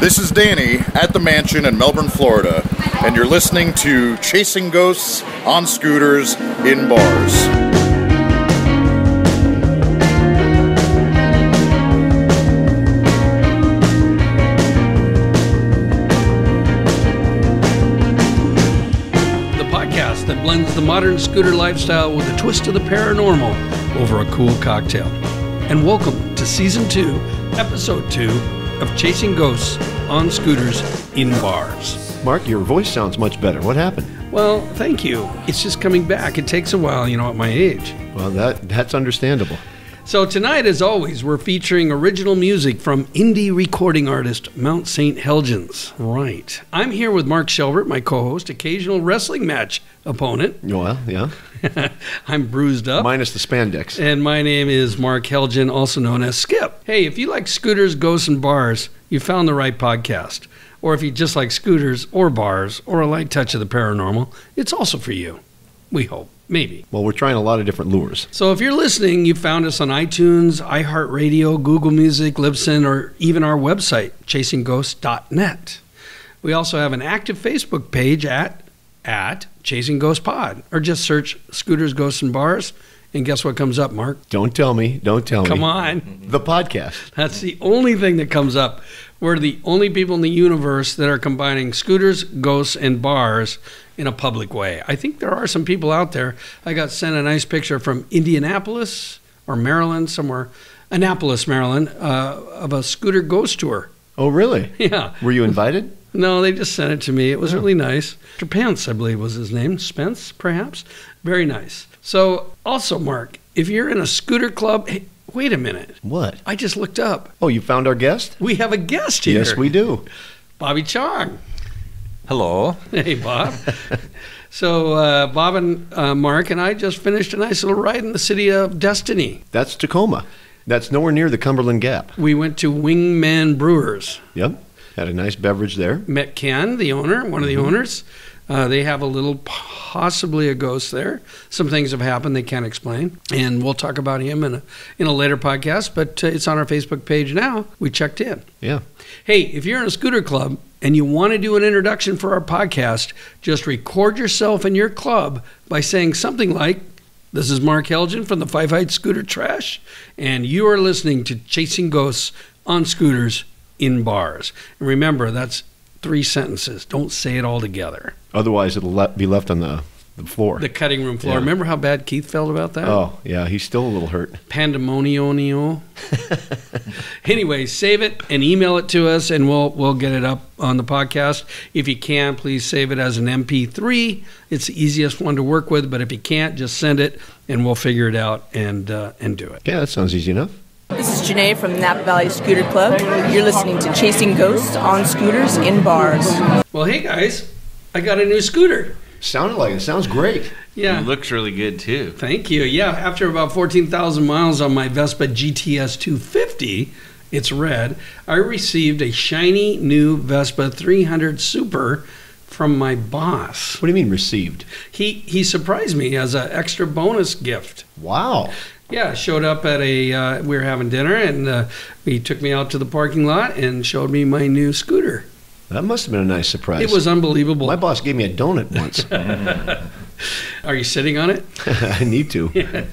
This is Danny at the mansion in Melbourne, Florida, and you're listening to Chasing Ghosts on Scooters in Bars. The podcast that blends the modern scooter lifestyle with a twist of the paranormal over a cool cocktail. And welcome to Season 2, Episode 2 of Chasing Ghosts on Scooters in Bars. Mark, your voice sounds much better. What happened? Well, thank you. It's just coming back. It takes a while, at my age. Well, that's understandable. So tonight, as always, we're featuring original music from indie recording artist Mount St. Helens. Right. I'm here with Mark Shelbert, my co-host, occasional wrestling match opponent. Well, yeah. I'm bruised up. Minus the spandex. And my name is Mark Helgen, also known as Skip. Hey, if you like scooters, ghosts, and bars, you found the right podcast. Or if you just like scooters or bars or a light touch of the paranormal, it's also for you. We hope. Maybe. Well, we're trying a lot of different lures. So if you're listening, you found us on iTunes, iHeartRadio, Google Music, Libsyn, or even our website, chasingghosts.net. We also have an active Facebook page at Chasing Ghost Pod, or just search Scooters, Ghosts, and Bars, and guess what comes up, Mark? Don't tell me. Come on. The podcast. That's the only thing that comes up. We're the only people in the universe that are combining scooters, ghosts, and bars in a public way. I think there are some people out there. I got sent a nice picture from Indianapolis or Maryland, somewhere, Annapolis, Maryland, of a scooter ghost tour. Oh, really? Yeah. Were you invited? No, they just sent it to me. It was really nice. Mr. Pence, I believe, was his name. Spence, perhaps. Very nice. So, also, Mark, if you're in a scooter club, hey, wait a minute. What? I just looked up. Oh, you found our guest? We have a guest here. Yes, we do. Bobby Chong. Hello. Hey, Bob. So, Bob and Mark and I just finished a nice little ride in the city of Destiny. That's Tacoma. That's nowhere near the Cumberland Gap. We went to Wingman Brewers. Yep. Had a nice beverage there. Met Ken, the owner, one of the owners. They have a little, possibly a ghost there. Some things have happened they can't explain. And we'll talk about him in a later podcast, but it's on our Facebook page now. We checked in. Yeah. Hey, if you're in a scooter club and you want to do an introduction for our podcast, just record yourself in your club by saying something like, "This is Mark Helgen from the Five Heights Scooter Trash, and you are listening to Chasing Ghosts on Scooters in Bars." And remember, that's 3 sentences. Don't say it all together. Otherwise, it'll be left on the floor. The cutting room floor. Yeah. Remember how bad Keith felt about that? Oh, yeah. He's still a little hurt. Pendominono. Anyway, save it and email it to us, and we'll get it up on the podcast. If you can, please save it as an MP3. It's the easiest one to work with, but if you can't, just send it, and we'll figure it out and do it. Yeah, that sounds easy enough. This is Janae from Napa Valley Scooter Club. You're listening to Chasing Ghosts on Scooters in Bars. Well, hey guys, I got a new scooter. Sounded like it. Sounds great. Yeah. It looks really good, too. Thank you. Yeah, after about 14,000 miles on my Vespa GTS 250, it's red, I received a shiny new Vespa 300 Super from my boss. What do you mean received? He surprised me as an extra bonus gift. Wow. Yeah, showed up at we were having dinner, and he took me out to the parking lot and showed me my new scooter. That must have been a nice surprise. It was unbelievable. My boss gave me a donut once. Are you sitting on it? I need to. Yeah.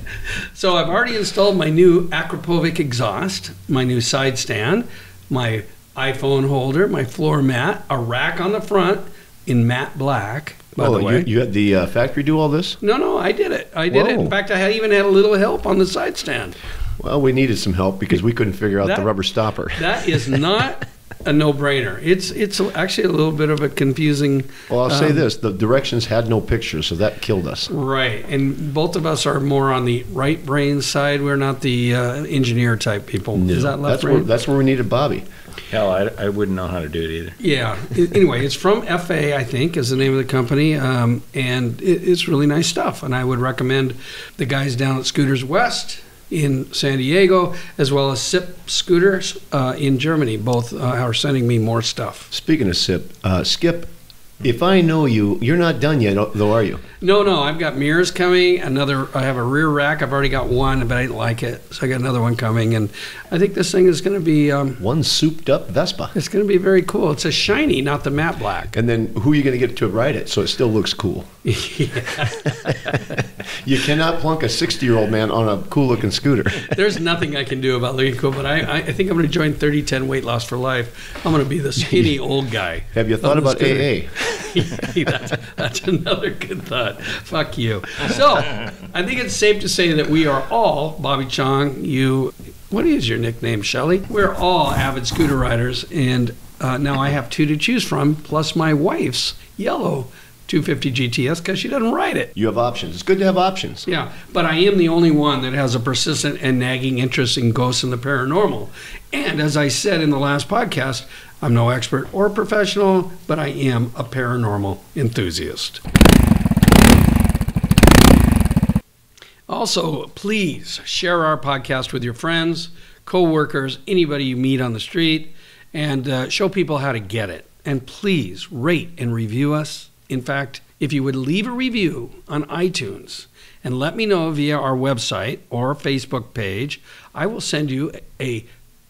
So I've already installed my new Akrapovic exhaust, my new side stand, my iPhone holder, my floor mat, a rack on the front in matte black. By the way, you had the factory do all this? No, I did it. In fact, I even had a little help on the side stand. Well, we needed some help because we couldn't figure out the rubber stopper. That is not a no-brainer. It's actually a little bit of a confusing. Well, I'll say this: the directions had no pictures, so that killed us. Right, and both of us are more on the right brain side. We're not the engineer type people. No, is that left brain? That's where we needed Bobby. Hell, I wouldn't know how to do it either. Yeah. Anyway, it's from FA, I think, is the name of the company, and it's really nice stuff. And I would recommend the guys down at Scooters West in San Diego, as well as SIP Scooters in Germany. Both are sending me more stuff. Speaking of SIP, Skip, if I know you, you're not done yet, though, are you? No, I've got mirrors coming. I have a rear rack. I've already got one, but I didn't like it, so I got another one coming. And I think this thing is going to be One souped-up Vespa. it's going to be very cool. It's a shiny, not the matte black. And then who are you going to get to ride it so it still looks cool? You cannot plunk a 60-year-old man on a cool-looking scooter. There's nothing I can do about looking cool, but I think I'm going to join 30-10 Weight Loss for Life. I'm going to be the skinny old guy. Have you thought on the about scooter. AA? That's another good thought. Fuck you. So, I think it's safe to say that we are all, Bobby Chong, you, what is your nickname, Shelley? We're all avid scooter riders, and now I have two to choose from, plus my wife's yellow 250 GTS because she doesn't ride it. You have options. It's good to have options. Yeah, but I am the only one that has a persistent and nagging interest in ghosts and the paranormal. And as I said in the last podcast, I'm no expert or professional, but I am a paranormal enthusiast. Also, please share our podcast with your friends, co-workers, anybody you meet on the street, and show people how to get it. And please rate and review us. In fact, if you would leave a review on iTunes and let me know via our website or Facebook page, I will send you a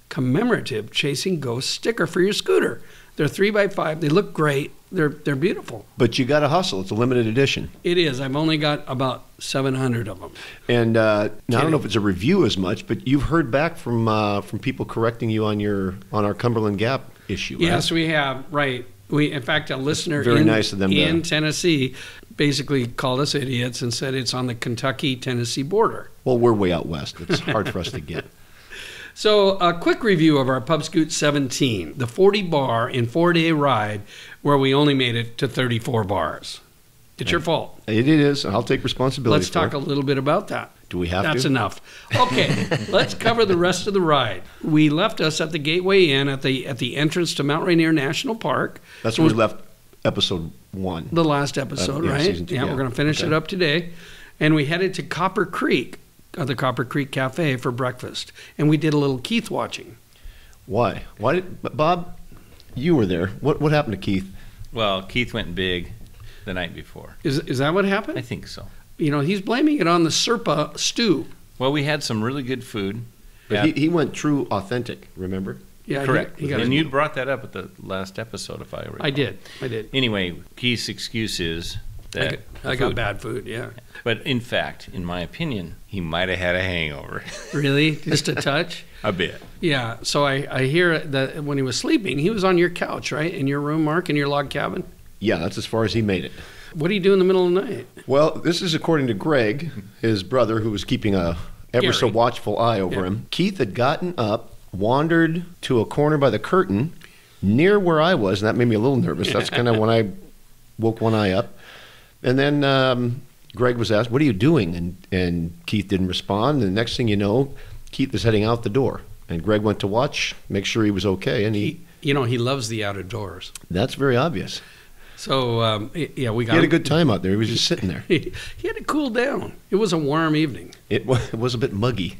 commemorative Chasing Ghosts sticker for your scooter. They're 3x5. They look great. They're beautiful. But you got to hustle. It's a limited edition. It is. I've only got about 700 of them. And now I don't know if it's a review as much, but you've heard back from people correcting you on our Cumberland Gap issue. Right? Yes, we have. Right. In fact, a listener Very nice of them in Tennessee basically called us idiots and said it's on the Kentucky-Tennessee border. Well, we're way out west. It's hard for us to get. So a quick review of our PubScoot 17, the 40-bar in 4-day ride where we only made it to 34 bars. It's your fault. It is. I'll take responsibility Let's talk a little bit about that. Do we have to? That's enough. Okay, let's cover the rest of the ride. We left us at the Gateway Inn at the entrance to Mount Rainier National Park. That's where we left episode 1. The last episode, right? Season 2, yeah, we're going to finish it up today. And we headed to Copper Creek, the Copper Creek Cafe for breakfast. And we did a little Keith watching. Why? Bob, you were there. What happened to Keith? Well, Keith went big the night before. Is that what happened? I think so. You know, he's blaming it on the Serpa stew. Well, we had some really good food. But he went true authentic, remember? Yeah, Correct. He got and you brought that up at the last episode, if I recall. I did. Anyway, Keith's excuse is that I got bad food, yeah. But in fact, in my opinion, he might have had a hangover. Really? Just a touch? A bit. Yeah, so I hear that when he was sleeping, he was on your couch, right? In your room, Mark, in your log cabin? Yeah, that's as far as he made it. What do you do in the middle of the night? Well, this is according to Greg, his brother, who was keeping a ever so watchful eye over him. Keith had gotten up, wandered to a corner by the curtain near where I was, and that made me a little nervous. That's kind of when I woke one eye up. And then Greg was asked, "What are you doing?" And Keith didn't respond. And the next thing you know, Keith is heading out the door. And Greg went to watch, make sure he was okay. And he loves the out of doors. That's very obvious. So, we got... He had a good time out there. He was just sitting there. He had to cool down. It was a warm evening. It was a bit muggy.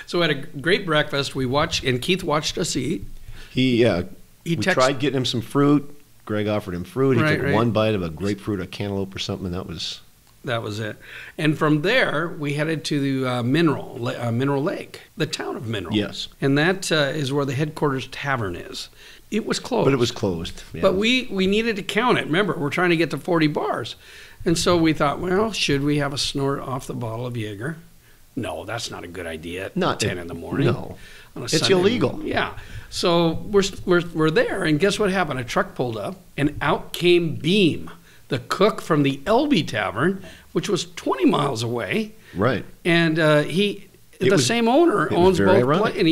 So we had a great breakfast. We watched, and Keith watched us eat. We tried getting him some fruit. Greg offered him fruit. He took one bite of a grapefruit, a cantaloupe or something, and that was it. And from there, we headed to the Mineral Lake, the town of Mineral. Yes. And that is where the headquarters tavern is. It was closed. But it was closed. Yeah. But we needed to count it. Remember, we're trying to get to 40 bars. And so we thought, well, should we have a snort off the bottle of Jaeger? No, that's not a good idea at 10 in the morning. No. On a it's Sunday illegal. Morning. Yeah. So we're there, and guess what happened? A truck pulled up, and out came Beam, the cook from the LB Tavern, which was 20 miles away. Right. And the same owner owns both places, and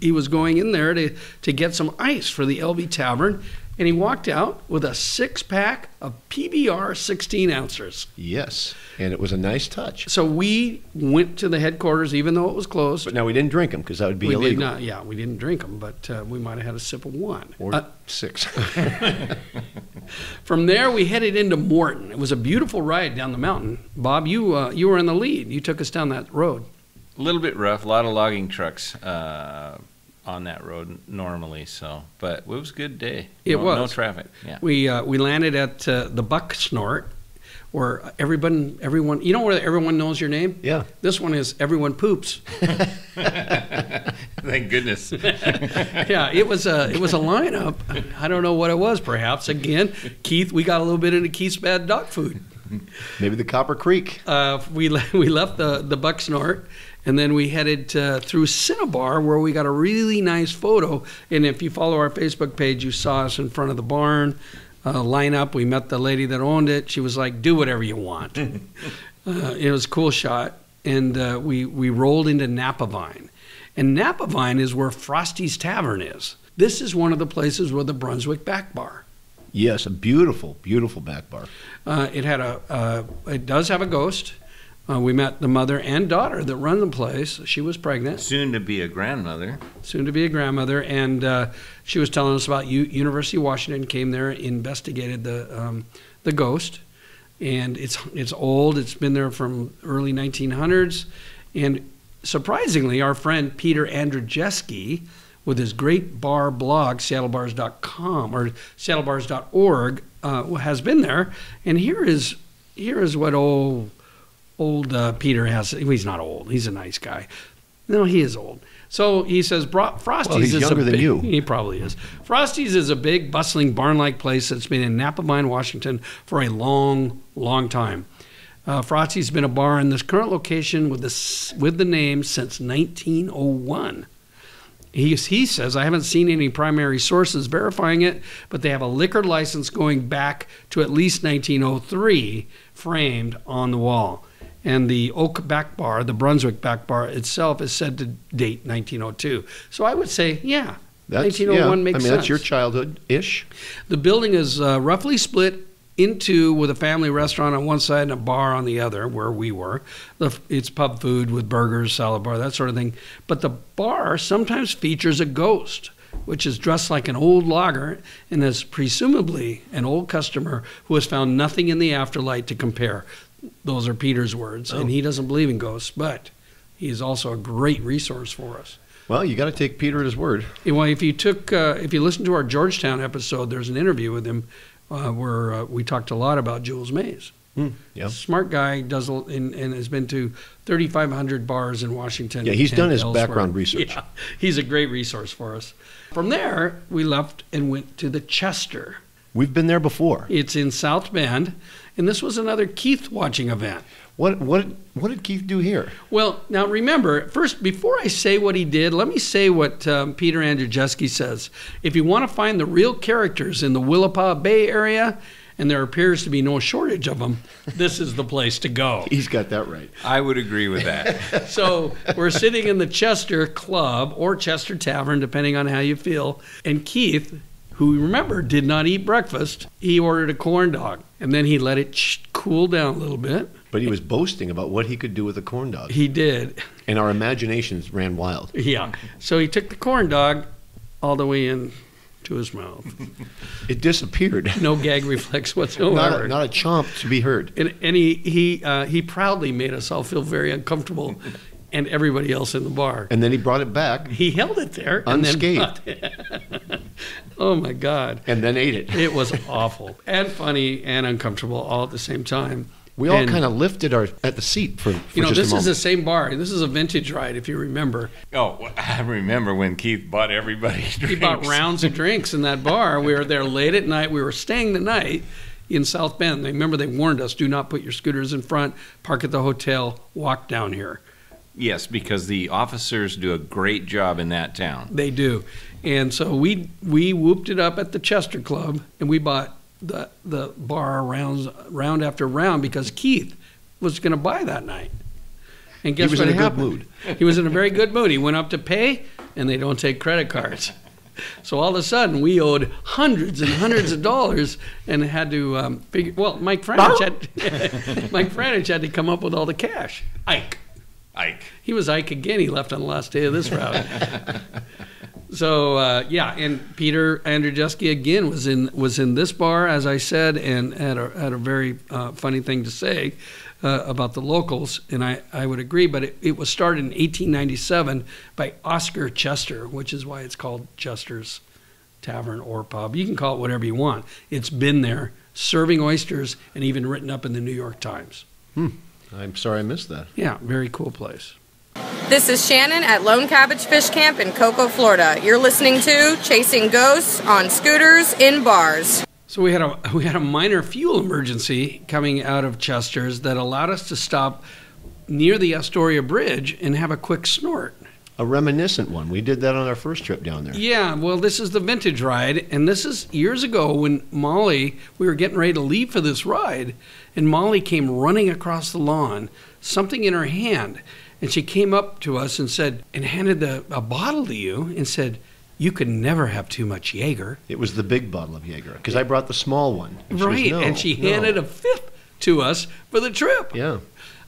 he was going in there to get some ice for the LB Tavern, and he walked out with a 6-pack of PBR 16 ounces. Yes, and it was a nice touch. So we went to the headquarters, even though it was closed. But now we didn't drink them because that would be illegal. We didn't drink them, but we might have had a sip of one. Or 6. From there, we headed into Morton. It was a beautiful ride down the mountain. Bob, you were in the lead. You took us down that road. A little bit rough, a lot of logging trucks on that road normally, but it was a good day. It was. No traffic. Yeah. We landed at the Buck Snort, where everyone, you know where everyone knows your name? Yeah. This one is Everyone Poops. Thank goodness. Yeah, it was a lineup. I don't know what it was. Perhaps again, Keith. We got a little bit into Keith's bad dog food. Maybe the Copper Creek. We left the Bucksnort, and then we headed through Cinnabar, where we got a really nice photo. And if you follow our Facebook page, you saw us in front of the barn lineup. We met the lady that owned it. She was like, "Do whatever you want." It was a cool shot, and we rolled into Napavine. And Napavine is where Frosty's Tavern is. This is one of the places with the Brunswick back bar. Yes, a beautiful, beautiful back bar. It does have a ghost. We met the mother and daughter that run the place. She was pregnant. Soon to be a grandmother. And she was telling us about University of Washington came there, investigated the ghost, and it's old. It's been there from early 1900s, and surprisingly, our friend Peter Andrijeski, with his great bar blog, seattlebars.com or seattlebars.org, has been there. And here is what old Peter has. He's not old. He's a nice guy. No, he is old. So he says, Frosty's he's is younger than you. He probably is. Frosty's is a big, bustling, barn-like place that's been in Napavine, Washington for a long, long time. Frosty's been a bar in this current location with the name since 1901. He says, I haven't seen any primary sources verifying it, but they have a liquor license going back to at least 1903 framed on the wall. And the oak back bar, the Brunswick back bar itself, is said to date 1902. So I would say, yeah, 1901 makes sense. That's your childhood-ish. The building is roughly split into with a family restaurant on one side and a bar on the other, where we were. It's pub food with burgers, salad bar, that sort of thing. But the bar sometimes features a ghost, which is dressed like an old logger and is presumably an old customer who has found nothing in the afterlife to compare. Those are Peter's words, and he doesn't believe in ghosts, but he is also a great resource for us. Well, you got to take Peter at his word. Well, if you listen to our Georgetown episode, there's an interview with him where we talked a lot about Jules Mays. Yeah. Smart guy, does and has been to 3,500 bars in Washington. Yeah, he's done his elsewhere. background research. Yeah, he's a great resource for us. From there, we left and went to the Chester. We've been there before. It's in South Bend, and this was another Keith watching event. What did Keith do here? Well, now remember, first, before I say what he did, let me say what Peter Andrijeski says. If you want to find the real characters in the Willapa Bay area, and there appears to be no shortage of them, this is the place to go. He's got that right. I would agree with that. So we're sitting in the Chester Club or Chester Tavern, depending on how you feel, and Keith, who, remember, did not eat breakfast, he ordered a corn dog, and then he let it cool down a little bit. But he was boasting about what he could do with a corn dog. He did. And our imaginations ran wild. Yeah. So he took the corn dog all the way in to his mouth. It disappeared. No gag reflex whatsoever. Not a chomp to be heard. And he proudly made us all feel very uncomfortable, and everybody else in the bar. And then he brought it back. He held it there. Unscathed. And then, oh, my God. And then ate it. It was awful and funny and uncomfortable all at the same time. We all kind of lifted at the seat for just a moment. This is the same bar. This is a vintage ride, if you remember. Oh, I remember when Keith bought everybody drinks. He bought rounds of drinks in that bar. We were there late at night. We were staying the night in South Bend. Remember, they warned us, do not put your scooters in front, park at the hotel, walk down here. Yes, because the officers do a great job in that town. They do. And so we whooped it up at the Chester Club, and we bought the bar round after round because Keith was going to buy that night. And guess what happened? He was in a good mood. He was in a very good mood. He went up to pay, and they don't take credit cards. So all of a sudden, we owed hundreds and hundreds of dollars and had to figure. Well, Mike Franich had to come up with all the cash. Ike. He was Ike again. He left on the last day of this route. So and Peter Andrijeski again was in this bar, as I said, and had a very funny thing to say about the locals, and I would agree. But it was started in 1897 by Oscar Chester, which is why it's called Chester's Tavern or Pub. You can call it whatever you want. It's been there serving oysters, and even written up in the New York Times. I'm sorry I missed that. Yeah, very cool place. This is Shannon at Lone Cabbage Fish Camp in Cocoa, Florida. You're listening to Chasing Ghosts on Scooters in Bars. So we had a minor fuel emergency coming out of Chester's that allowed us to stop near the Astoria Bridge and have a quick snort. A reminiscent one. We did that on our first trip down there. Yeah, well, this is the vintage ride, and this is years ago when Molly, we were getting ready to leave for this ride, and Molly came running across the lawn, something in her hand, and she came up to us and said, and handed a bottle to you and said, "You could never have too much Jaeger." It was the big bottle of Jaeger, because I brought the small one. And Right, she goes, and she handed a fifth to us for the trip. Yeah.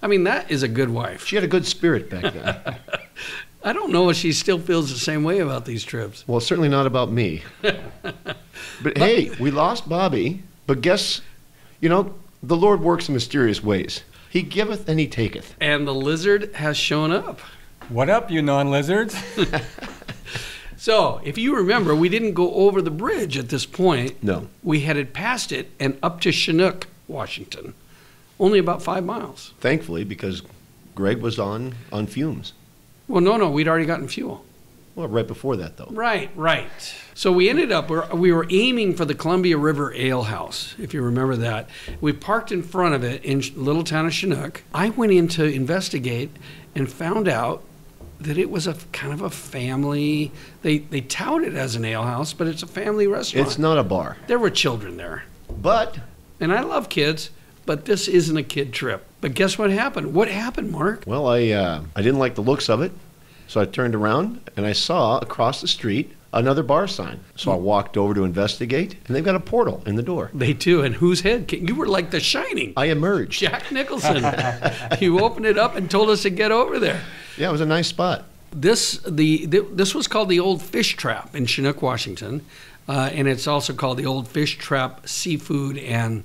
I mean, that is a good wife. She had a good spirit back then. I don't know if she still feels the same way about these trips. Well, certainly not about me. But hey, we lost Bobby, but guess, the Lord works in mysterious ways. He giveth and he taketh. And the lizard has shown up. What up, you non-lizards? So, if you remember, we didn't go over the bridge at this point. No. We headed past it and up to Chinook, Washington. Only about 5 miles. Thankfully, because Greg was on fumes. Well, no, we'd already gotten fuel. Well, right before that, though. Right. So we ended up, we were aiming for the Columbia River Ale House, if you remember that. We parked in front of it in little town of Chinook. I went in to investigate and found out that it was a kind of a family, they tout it as an ale house, but it's a family restaurant. It's not a bar. There were children there. But, And I love kids, but this isn't a kid trip. But guess what happened? What happened, Mark? well, I didn't like the looks of it, so I turned around and I saw across the street another bar sign. So I walked over to investigate, and they've got a portal in the door. They do, and whose head? You were like The Shining. I emerged. Jack Nicholson. You opened it up and told us to get over there. Yeah, it was a nice spot. This was called the Old Fish Trap in Chinook, Washington, and it's also called the Old Fish Trap Seafood and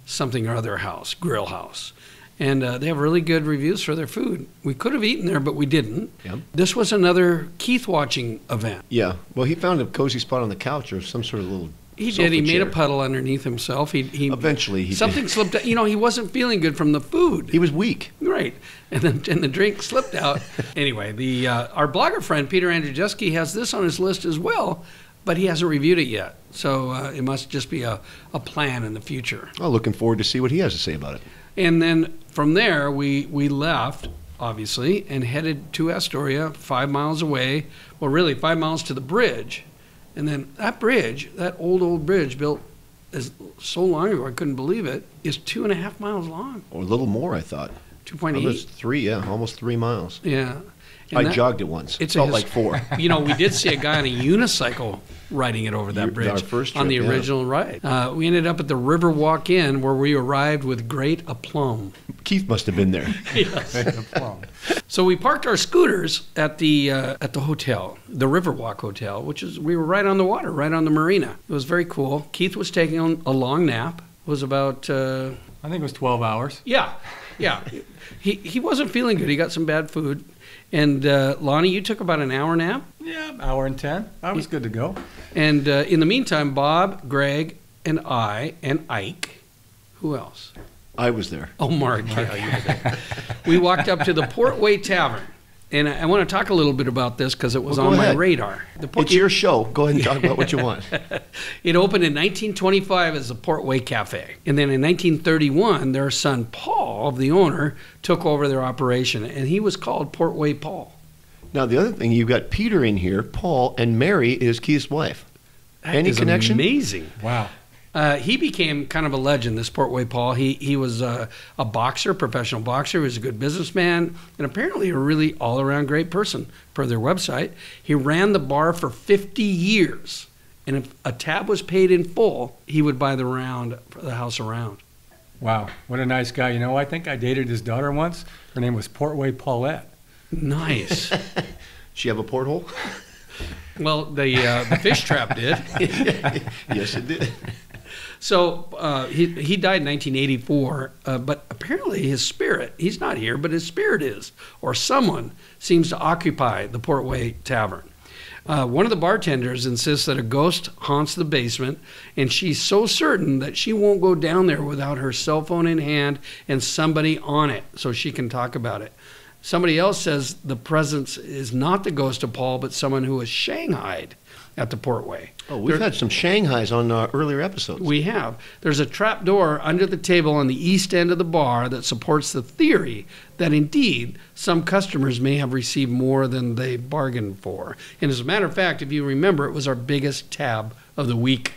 something or other house, grill house. And they have really good reviews for their food. We could have eaten there, but we didn't. Yep. This was another Keith watching event. Yeah. Well, he found a cozy spot on the couch or some sort of little He sofa did. He made a chair. puddle underneath himself. Eventually, he something did. slipped out. He wasn't feeling good from the food. He was weak. Right, and the drink slipped out. Anyway, our blogger friend Peter Andrijeski has this on his list as well, but he hasn't reviewed it yet. So it must just be a plan in the future. Well, looking forward to see what he has to say about it. And then from there, we left, obviously, and headed to Astoria, 5 miles away. Well, really, 5 miles to the bridge. And then that bridge, that old bridge built so long ago, I couldn't believe it, is 2.5 miles long. Or a little more, I thought. 2.8. It was almost 3 miles. Yeah. I jogged it once. It felt like 4. We did see a guy on a unicycle riding it over that bridge our first on the trip, yeah. original ride. We ended up at the Riverwalk Inn, where we arrived with great aplomb. Keith must have been there. Yes. So we parked our scooters at the hotel, the Riverwalk Hotel, we were right on the water, right on the marina. It was very cool. Keith was taking a long nap. It was about... I think it was 12 hours. Yeah. He wasn't feeling good. He got some bad food. And Lonnie, you took about an hour nap? Yeah, hour and 10. I was good to go. And in the meantime, Bob, Greg, and I, and Ike, who else? I was there. Oh, Mark. Yeah, you were there. We walked up to the Portway Tavern. And I want to talk a little bit about this because it was on my radar. It's your show. Go ahead and talk about what you want. It opened in 1925 as the Portway Cafe. And then in 1931, their son, Paul, the owner, took over their operation. And he was called Portway Paul. Now, the other thing, you've got Peter in here, Paul, and Mary is Keith's wife. Any connection? Amazing. Wow. He became kind of a legend, this Portway Paul. He was a boxer, professional boxer. He was a good businessman, and apparently a really all-around great person, per their website. He ran the bar for 50 years, and if a tab was paid in full, he would buy the house around. Wow, what a nice guy. I think I dated his daughter once. Her name was Portway Paulette. Nice. She have a porthole? Well, the fish trap did. Yes, it did. So he died in 1984, but apparently his spirit, he's not here, but his spirit is, or someone seems to occupy the Portway Tavern. One of the bartenders insists that a ghost haunts the basement, and she's so certain that she won't go down there without her cell phone in hand and somebody on it so she can talk about it. Somebody else says the presence is not the ghost of Paul, but someone who was shanghaied at the portway. Oh, we've had some Shanghais on earlier episodes. We have. There's a trap door under the table on the east end of the bar that supports the theory that indeed some customers may have received more than they bargained for. And as a matter of fact, if you remember, it was our biggest tab of the week.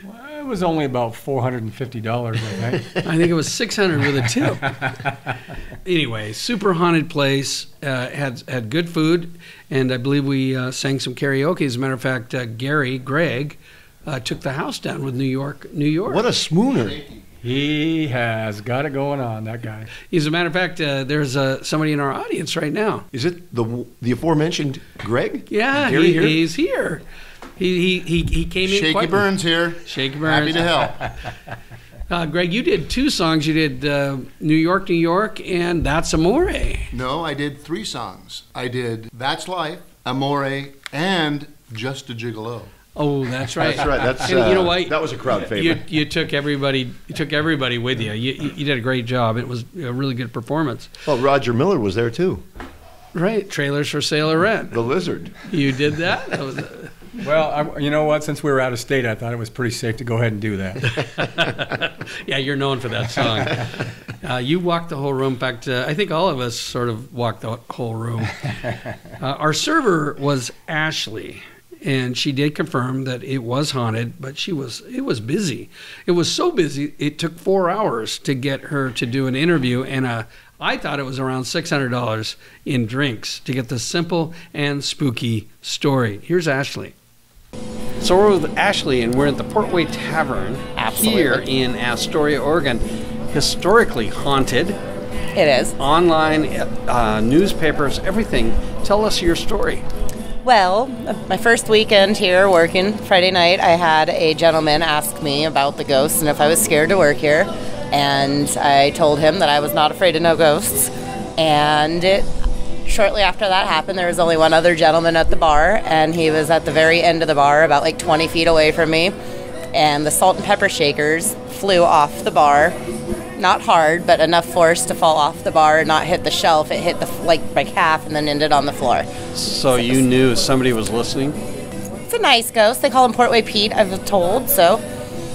Well, it was only about $450, I think. I think it was $600 with a tip. Anyway, super haunted place, had good food, and I believe we sang some karaoke. As a matter of fact, Greg, took the house down with New York. What a swooner. He has got it going on, that guy. As a matter of fact, there's somebody in our audience right now. Is it the aforementioned Greg? Yeah, he's here. He came in. Shaky Burns here. Shaky Burns. Happy to help. Greg, you did 2 songs. You did New York, and That's Amore. No, I did 3 songs. I did That's Life, Amore, and Just a Gigolo. Oh, that's right. That's right. That's and you know what? That was a crowd favorite. You took everybody. You took everybody with you. You did a great job. It was a really good performance. Well, Roger Miller was there too. Right. Trailers for sale or rent. The Lizard. You did that. That was. Well, you know what? Since we were out of state, I thought it was pretty safe to go ahead and do that. Yeah, you're known for that song. You walked the whole room. In fact, I think all of us sort of walked the whole room. Our server was Ashley, and she did confirm that it was haunted, but it was busy. It was so busy, it took 4 hours to get her to do an interview, and I thought it was around $600 in drinks to get the simple and spooky story. Here's Ashley. So we're with Ashley, and we're at the Portway Tavern here in Astoria, Oregon. Historically haunted. It is. Online, newspapers, everything. Tell us your story. Well, my first weekend here working, Friday night, I had a gentleman ask me about the ghosts and if I was scared to work here. And I told him that I was not afraid of no ghosts. And shortly after that happened, there was only one other gentleman at the bar, and he was at the very end of the bar, about like 20 feet away from me. And the salt and pepper shakers flew off the bar. Not hard, but enough force to fall off the bar and not hit the shelf. It hit like half and then ended on the floor. So you knew somebody was listening? It's a nice ghost. They call him Portway Pete, I've told, so.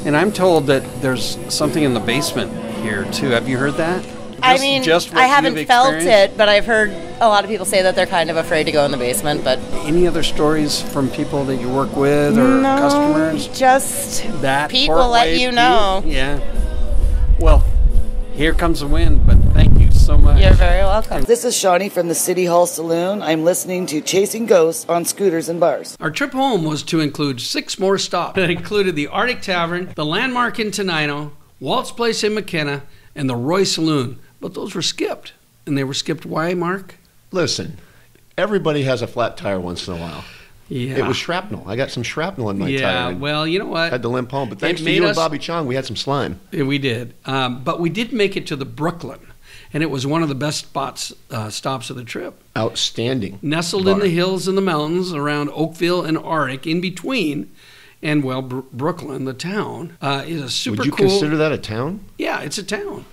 And I'm told that there's something in the basement here, too. Have you heard that? I mean, I haven't felt it, but I've heard a lot of people say that they're kind of afraid to go in the basement. But any other stories from people that you work with or customers? Just that Pete will let you know. Yeah. Well, here comes the wind, but thank you so much. You're very welcome. This is Shawnee from the City Hall Saloon. I'm listening to Chasing Ghosts on Scooters and Bars. Our trip home was to include 6 more stops. That included the Arctic Tavern, the Landmark in Tenino, Walt's Place in McKenna, and the Roy Saloon. But those were skipped. And they were skipped why, Mark? Listen, everybody has a flat tire once in a while. Yeah. It was shrapnel. I got some shrapnel in my tire. Yeah, well, you know what? Had to limp home. But thanks to you and Bobby Chong, we had some slime. Yeah, we did. But we did make it to the Brooklyn. And it was one of the best stops of the trip. Outstanding. Nestled in the hills and the mountains around Oakville and Arctic, in between. And, well, Brooklyn, the town, is a super cool... Would you consider that a town? Yeah, it's a town.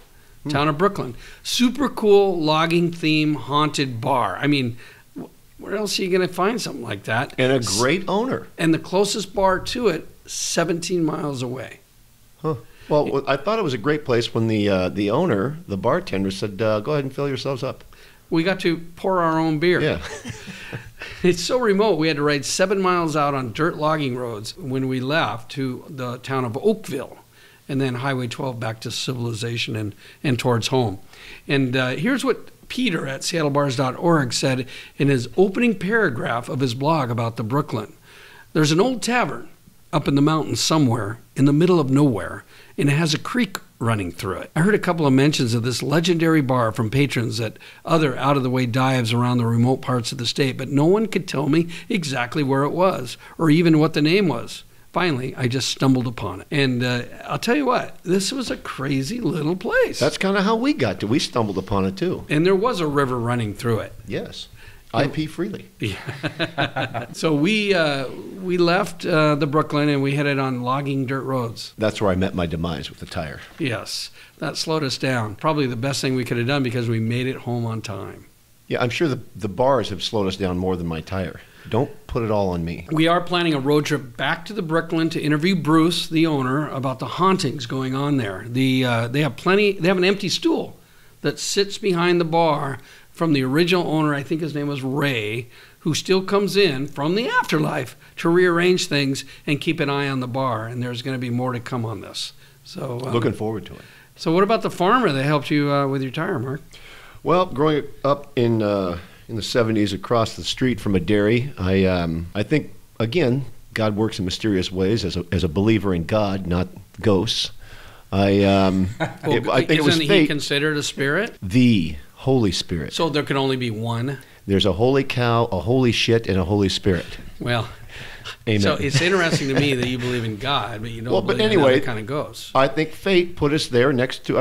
Town of Brooklyn. Super cool logging theme haunted bar. I mean, where else are you going to find something like that? And a great owner. And the closest bar to it, 17 miles away. Huh. Well, I thought it was a great place when the owner, the bartender, said, go ahead and fill yourselves up. We got to pour our own beer. Yeah. It's so remote, we had to ride 7 miles out on dirt logging roads when we left to the town of Oakville. And then Highway 12 back to civilization and towards home. And here's what Peter at seattlebars.org said in his opening paragraph of his blog about the Brooklyn. There's an old tavern up in the mountains somewhere in the middle of nowhere, and it has a creek running through it. I heard a couple of mentions of this legendary bar from patrons at other out-of-the-way dives around the remote parts of the state, but no one could tell me exactly where it was or even what the name was. Finally, I just stumbled upon it. And I'll tell you what, this was a crazy little place. That's kind of how we got to. We stumbled upon it, too. And there was a river running through it. Yes. IP freely. Yeah. So we left the Brooklyn and we headed on logging dirt roads. That's where I met my demise with the tire. Yes, that slowed us down. Probably the best thing we could have done because we made it home on time. Yeah, I'm sure the bars have slowed us down more than my tire. Don't put it all on me. We are planning a road trip back to the Brooklyn to interview Bruce, the owner, about the hauntings going on there. They have an empty stool that sits behind the bar from the original owner. I think his name was Ray, who still comes in from the afterlife to rearrange things and keep an eye on the bar. And there's going to be more to come on this. So looking forward to it. So what about the farmer that helped you with your tire, Mark? Well, growing up in the 70s across the street from a dairy, I think, again, God works in mysterious ways as a believer in God, not ghosts. I think it was fate. Isn't he considered a spirit? The Holy Spirit. So there can only be one? There's a holy cow, a holy shit, and a Holy Spirit. Well, amen. So it's interesting to me that you believe in God, but you don't believe in other kind of ghosts. I think fate put us there next to,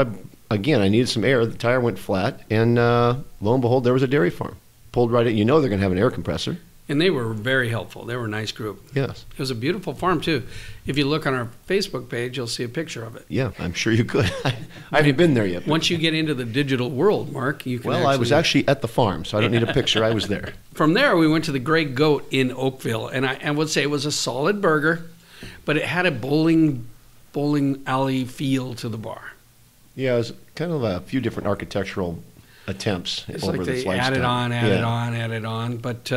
again, I needed some air. The tire went flat, and lo and behold, there was a dairy farm. Pulled right in. You know they're going to have an air compressor. And they were very helpful. They were a nice group. Yes. It was a beautiful farm, too. If you look on our Facebook page, you'll see a picture of it. Yeah, I'm sure you could. I haven't been there yet. Once you get into the digital world, Mark, you can I was actually at the farm, so I don't need a picture. I was there. From there, we went to the Grey Goat in Oakville, and I would say it was a solid burger, but it had a bowling alley feel to the bar. Yeah, it was kind of a few different architectural attempts. It's over like this they added on. But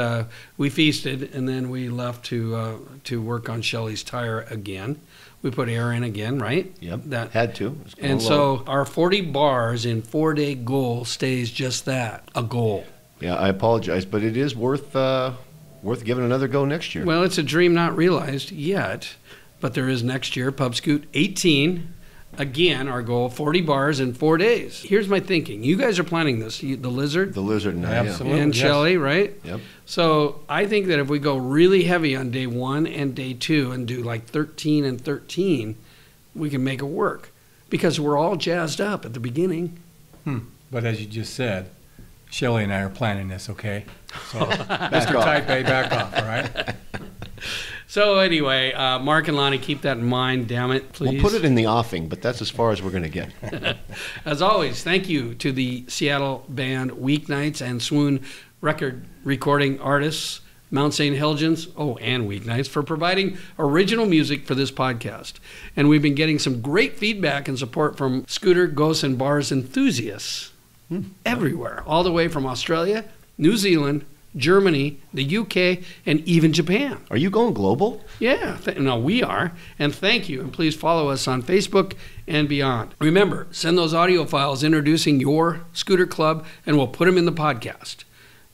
we feasted, and then we left to work on Shelley's tire again. We put air in again, right? Yep, had to. And so our 40 bars in 4-day goal stays just that, a goal. Yeah, I apologize, but it is worth giving another go next year. Well, it's a dream not realized yet, but there is next year, PubScoot 18. Again, our goal, 40 bars in 4 days. Here's my thinking. You guys are planning this. The Lizard? The Lizard and I, absolutely. And yes. Shelley, right? Yep. So I think that if we go really heavy on day 1 and day 2 and do like 13 and 13, we can make it work. Because we're all jazzed up at the beginning. But as you just said, Shelley and I are planning this, okay? So, Mr. Type A, back off, all right? So anyway, Mark and Lonnie, keep that in mind, damn it, please. We'll put it in the offing, but that's as far as we're going to get. As always, thank you to the Seattle band Weeknights and Swoon record recording artists, Mount St. Helens, and Weeknights, for providing original music for this podcast. And we've been getting some great feedback and support from scooter, ghosts, and bars enthusiasts everywhere, all the way from Australia, New Zealand, Germany, the UK, and even Japan. Are you going global? Yeah, no, we are. And thank you. And please follow us on Facebook and beyond. Remember, send those audio files introducing your scooter club, and we'll put them in the podcast.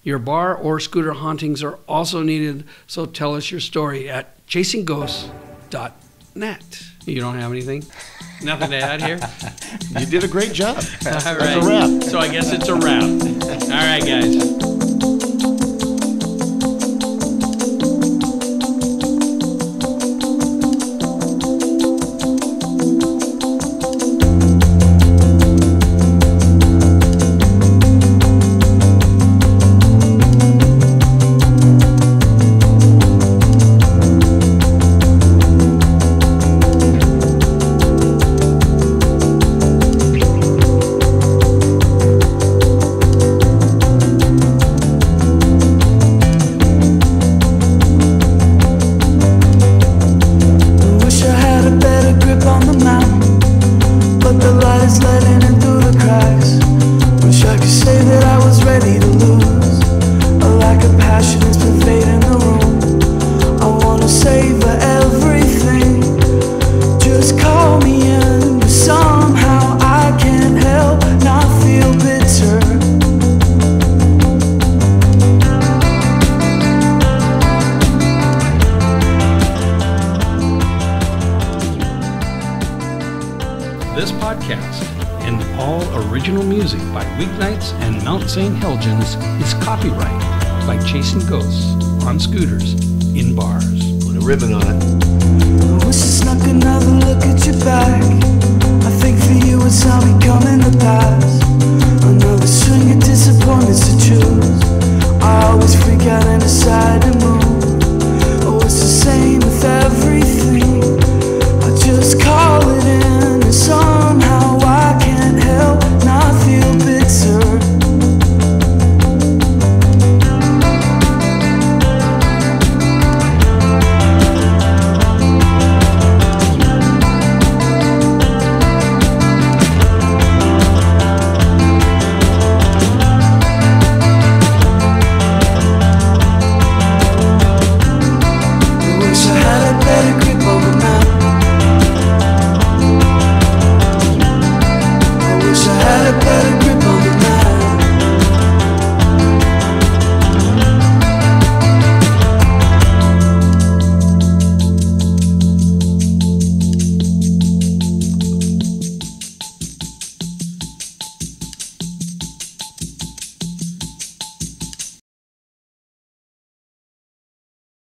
Your bar or scooter hauntings are also needed, so tell us your story at chasingghosts.net. You don't have anything? Nothing to add here? You did a great job. All That's right. a wrap. So I guess it's a wrap. All right, guys. This podcast and all original music by Weeknights and Mount St. Helens is copyrighted by Chasing Ghosts on Scooters in Bars. Put a ribbon on it. I wish I snuck another look at your back. I think for you it's all becoming the past. Another string of disappointments to choose. always freak out and decide to move.